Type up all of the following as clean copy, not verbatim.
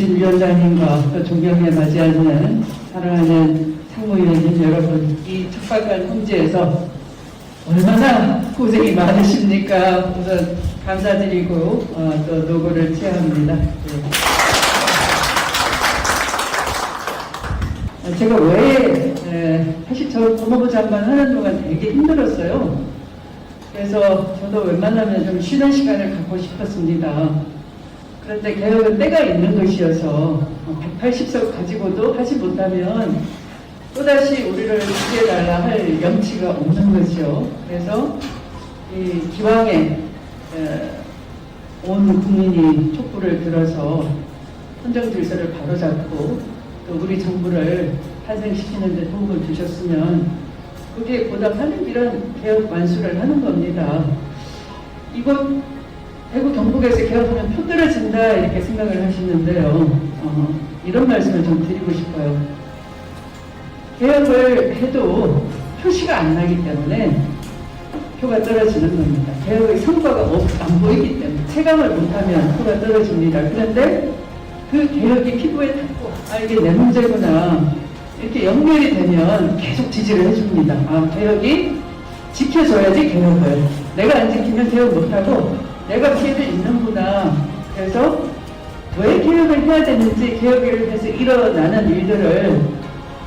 위원장님과 또 존경에 맞이하는 사랑하는 상무위원님 여러분, 이 촉박한 홍지에서 얼마나 고생이 많으십니까? 우선 감사드리고 또 노고를 취합니다. 제가 사실 저 법무부 장관 하는 동안 되게 힘들었어요. 그래서 저도 웬만하면 좀 쉬는 시간을 갖고 싶었습니다. 그런데 개혁은 때가 있는 것이어서 180석 가지고도 하지 못하면 또다시 우리를 지지해달라 할 염치가 없는 것이요. 그래서 이 기왕에 온 국민이 촛불을 들어서 헌정 질서를 바로잡고 또 우리 정부를 탄생시키는 데 도움을 주셨으면 그게 보답하는 이런 개혁 완수를 하는 겁니다. 이곳 대구 경북에서 개혁하면 표 떨어진다 이렇게 생각을 하시는데요. 이런 말씀을 좀 드리고 싶어요. 개혁을 해도 표시가 안 나기 때문에 표가 떨어지는 겁니다. 개혁의 성과가 안 보이기 때문에 체감을 못하면 표가 떨어집니다. 그런데 그 개혁이 피부에 닿고 이게 내 문제구나 이렇게 연결이 되면 계속 지지를 해줍니다. 개혁이 지켜줘야지 개혁을. 내가 안 지키면 개혁 못하고 내가 피해를 입는구나. 그래서 왜 개혁을 해야 되는지 개혁을 해서 일어나는 일들을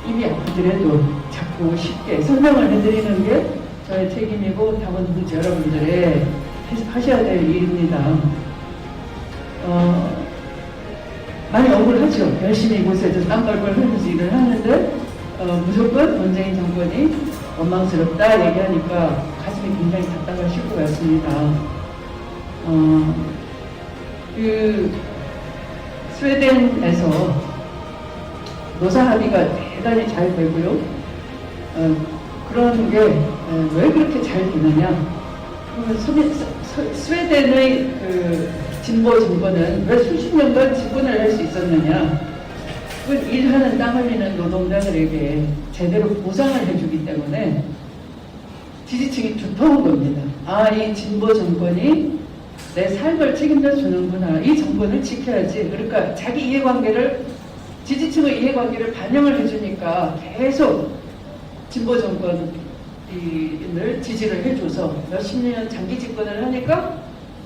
입이 아프더라도 자꾸 쉽게 설명을 해드리는 게 저의 책임이고 당원들 여러분들의 하셔야 될 일입니다. 많이 억울하죠. 열심히 이곳에서 땀 뻘뻘 흘리면서 일을 하는데 무조건 문재인 정권이 원망스럽다 얘기하니까 가슴이 굉장히 답답하실 것 같습니다. 스웨덴에서 노사 합의가 대단히 잘 되고요. 그런 게 왜 그렇게 잘 되느냐? 스웨덴의 진보 정권은 왜 수십 년간 집권을 할 수 있었느냐? 그건 일하는 땀 흘리는 노동자들에게 제대로 보상을 해주기 때문에 지지층이 두터운 겁니다. 이 진보 정권이 내 삶을 책임져 주는구나. 이 정권을 지켜야지. 그러니까 자기 이해관계를, 지지층의 이해관계를 반영을 해주니까 계속 진보 정권을 지지를 해줘서 몇십 년 장기 집권을 하니까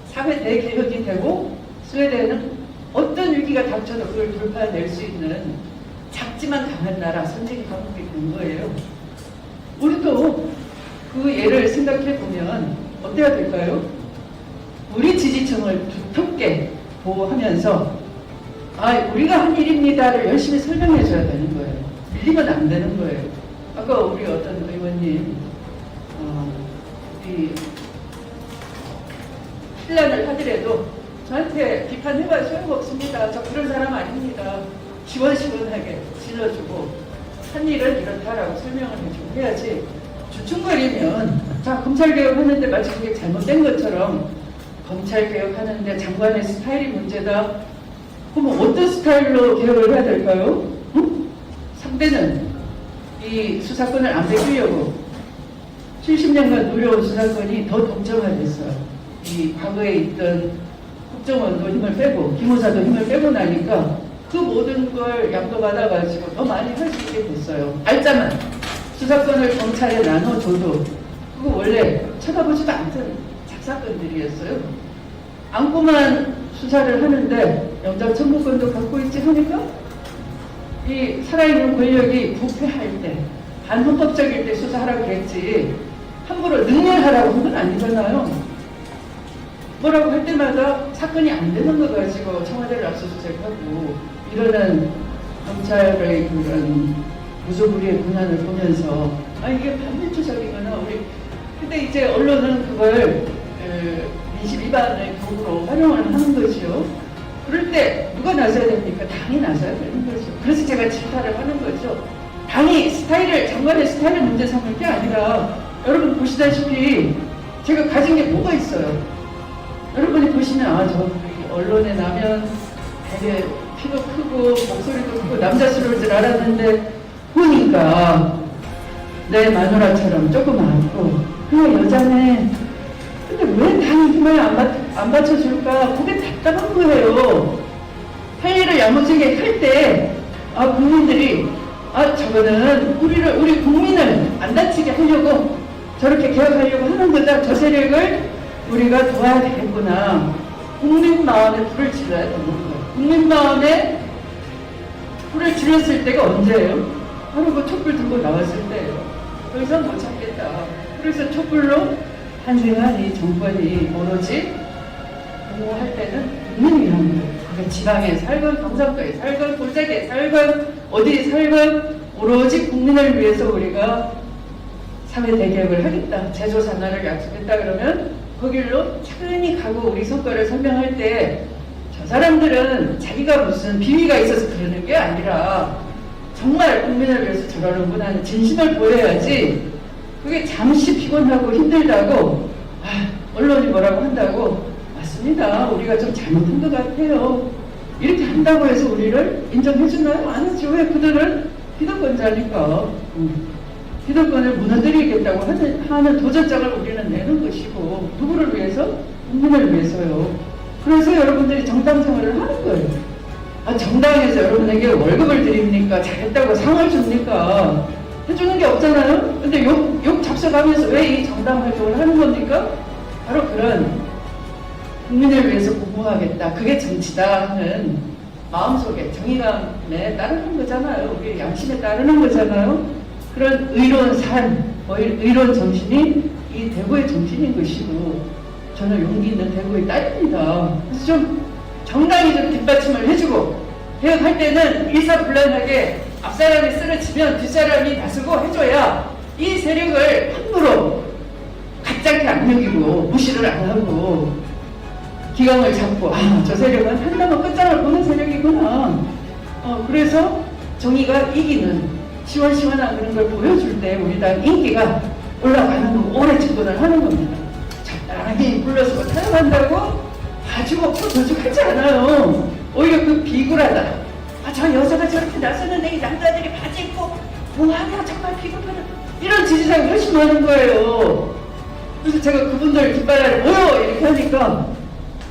사회 대개혁이 되고 스웨덴은 어떤 위기가 닥쳐도 그걸 돌파해낼 수 있는 작지만 강한 나라, 선진 강국이 된 거예요. 우리도 그 예를 생각해 보면 어때야 될까요? 우리 지지층을 두텁게 보호하면서 우리가 한 일입니다를 열심히 설명해 줘야 되는 거예요. 밀리면 안 되는 거예요. 아까 우리 어떤 의원님 필란을 하더라도 저한테 비판해봐야 소용없습니다. 저 그런 사람 아닙니다. 시원시원하게 질러주고 한 일은 이렇다라고 설명을 해주고 해야지. 주춤거리면 검찰개혁 하는데 마치 그게 잘못된 것처럼 검찰개혁 하는데 장관의 스타일이 문제다. 그럼 어떤 스타일로 개혁을 해야 될까요? 상대는 이 수사권을 안 베끼려고 70년간 누려온 수사권이 더 독점화됐어요. 이 과거에 있던 국정원도 힘을 빼고 기무사도 힘을 빼고 나니까 그 모든 걸 양도받아가지고 더 많이 할 수 있게 됐어요. 알짜만 수사권을 검찰에 나눠줘도 그거 원래 쳐다보지도 않던 작사건들이었어요. 안고만 수사를 하는데 영장 청구권도 갖고 있지 하니까 이 살아있는 권력이 부패할 때, 반헌법적일 때 수사하라고 했지 함부로 능멸하라고 한 건 아니잖아요. 뭐라고 할 때마다 사건이 안 되는 거 가지고 청와대를 압수수색하고 이러는 검찰의 그런 무소불위의 권한을 보면서 이게 반민주적이구나 우리. 근데 이제 언론은 그걸 민심 위반의 도구로 활용을 하는 거지요. 그럴 때 누가 나서야 됩니까? 당이 나서야 되는 거죠. 그래서 제가 질타를 하는 거죠. 당이 장관의 스타일을 문제 삼을 게 아니라 여러분 보시다시피 제가 가진 게 뭐가 있어요. 여러분이 보시면 저 언론에 나면 되게 키도 크고 목소리도 크고 남자스러울 줄 알았는데 보니까 내 마누라처럼 조그맣고 그냥 여자네. 근데 왜 당이 힘을 안 받쳐줄까? 그게 답답한 거예요. 할 일을 야무지게 할 때, 국민들이, 저거는 우리 국민을 안 다치게 하려고 저렇게 개혁하려고 하는 거다. 저 세력을 우리가 도와야 되겠구나. 국민 마음에 불을 질러야 되는 거예요. 국민 마음에 불을 질렀을 때가 언제예요? 바로 그 촛불 들고 나왔을 때예요. 더 이상 못 참겠다. 그래서 촛불로 탄생한 이 정권이 오로지 공모할 때는 국민이 하는 거예요. 그게 지방에 살건 경상도에 살건 골짜기에 살건 어디에 살건 오로지 국민을 위해서 우리가 사회 대개혁을 하겠다. 제조 산업을 약속했다 그러면 그 길로 차근히 가고 우리 성과를 설명할 때 저 사람들은 자기가 무슨 비위가 있어서 그러는 게 아니라 정말 국민을 위해서 저러는구나 하는 진심을 보여야지 그게 잠시 피곤하고 힘들다고 언론이 뭐라고 한다고 맞습니다. 우리가 좀 잘못한 것 같아요. 이렇게 한다고 해서 우리를 인정해주나요? 안 하죠. 왜? 그들은 기득권자니까 기득권을 무너뜨리겠다고 하는 도전장을 우리는 내는 것이고 누구를 위해서? 국민을 위해서요. 그래서 여러분들이 정당 생활을 하는 거예요. 정당에서 여러분에게 월급을 드립니까? 잘했다고 상을 줍니까? 해주는 게 없잖아요? 근데 욕 잡숴가면서 왜 이 정당 활동을 하는 겁니까? 바로 그런 국민을 위해서 공부하겠다. 그게 정치다 하는 마음속에 정의감에 따르는 거잖아요. 우리 양심에 따르는 거잖아요. 그런 의로운 삶, 의로운 정신이 이 대구의 정신인 것이고 저는 용기 있는 대구의 딸입니다. 그래서 좀 정당이 좀 뒷받침을 해주고 개혁할 때는 일사불란하게 앞사람이 쓰러지면 뒷사람이 나서고 해줘야 이 세력을 함부로 가짜게 안 여기고 무시를 안 하고 기강을 잡고 저 세력은 한다면 끝장을 보는 세력이구나. 그래서 정의가 이기는 시원시원한 그런 걸 보여줄 때 우리 당 인기가 올라가는 거 오래 집권을 하는 겁니다. 적당히 불러서 타협한다고 봐주고 펴줘주고 하지 않아요. 오히려 그 비굴하다. 저 여자가 저렇게 나서는데 이 남자들이 바지 입고 뭐하냐 정말 비굴하다. 이런 지지자가 훨씬 많은 거예요. 그래서 제가 그분들 깃발을 모여 이렇게 하니까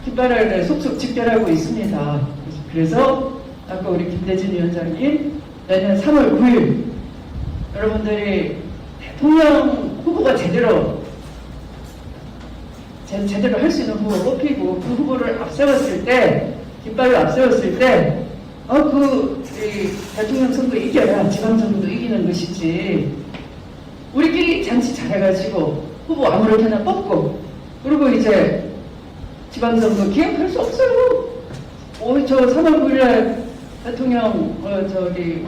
깃발을 속속 집결하고 있습니다. 그래서 아까 우리 김대진 위원장님 내년 3월 9일 여러분들이 대통령 후보가 제대로 할 수 있는 후보 뽑히고 그 후보를 앞세웠을 때 깃발을 앞세웠을 때 대통령 선거 이겨야 지방선거도 이기는 것이지 우리끼리 잔치 잘해가지고 후보 아무렇게나 뽑고 그리고 이제 지방선거 기획할 수 없어요. 저 3월 9일날 대통령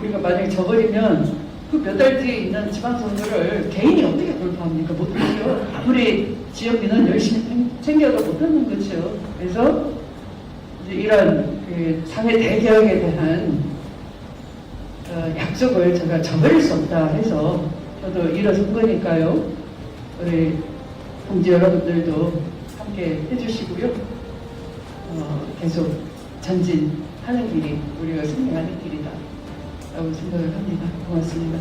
우리가 만약에 져버리면 그 몇 달 뒤에 있는 지방선거를 개인이 어떻게 돌파합니까? 못하죠. 아무리 지역민은 열심히 챙겨도 못하는 거죠. 그래서 이제 이런 사회 대개혁에 대한 약속을 제가 저버릴 수 없다 해서 저도 일어선 거니까요. 우리 동지 여러분들도 함께 해주시고요. 계속 전진하는 길이 우리가 승리하는 길이다 라고 생각을 합니다. 고맙습니다.